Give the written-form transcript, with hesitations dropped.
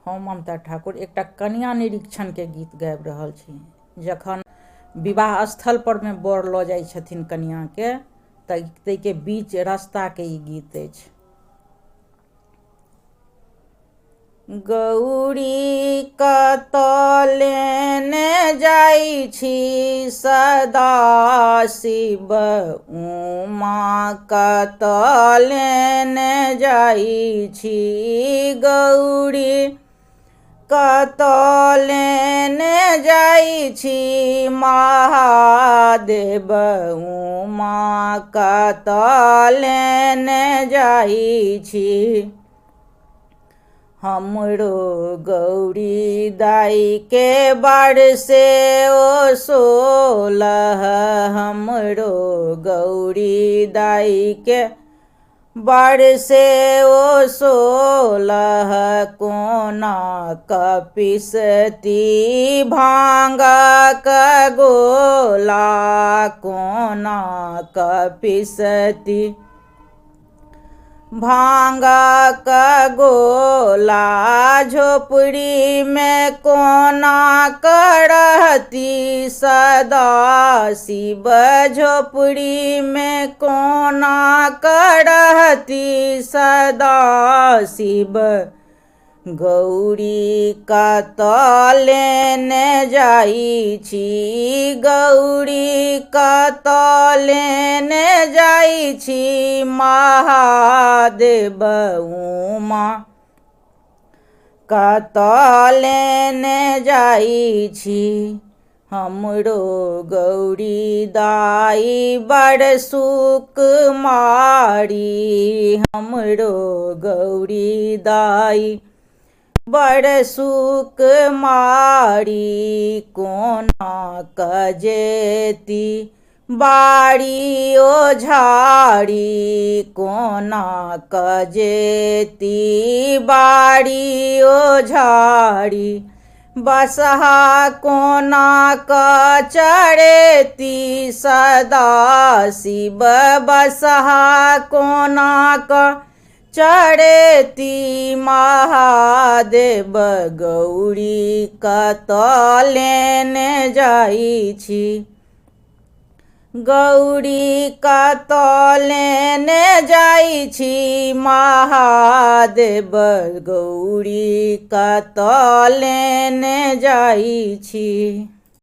हम ममता ठाकुर एकटा कन्या निरीक्षण के गीत गाबि रहल छी। जखन विवाह स्थल पर में बर लऽ जाइ छथिन कन्या के तै के बीच रास्ता के ई गीत अछि। गौरी कतऽ लेने जाइ छी सदा शिव, उमा कतऽ लेने जाइ छी गौरी कतऽ लेने जाइ छी महादेव, उमा कतऽ लेने जाइ छी। हमरो गौरी दाई के बड़ से ओ 16, हमरो गौरी दाई के बड़ से ओ 16, कोना कपिसती भांगक गोला, कोना कपिसती भांगक गोला, झोपड़ी में कोना करहती सदा शिव, झोपड़ी में कोना करहती सदा शिव। गौरी कतऽ लेने जाइ छी, गौरी कतऽ लेने जाइ छी महादेव, उमा कतऽ लेने जाइ छी। हमरो गौरी दाई बड़ सुकुमारी, हमरो गौरी दाई बड़ सुकुमारी, कोना कजेती बाड़ी ओझारी, कोना कजेती बाड़ी ओझारी। बसहा कोना क चढ़ेती सदा शिव, बसहा कोना क चढ़ेती महादेव। गौरी कतऽ लेने जाइ छी, गौरी कतऽ लेने जाइ छी महादेव, गौरी कतऽ लेने जाइ छी।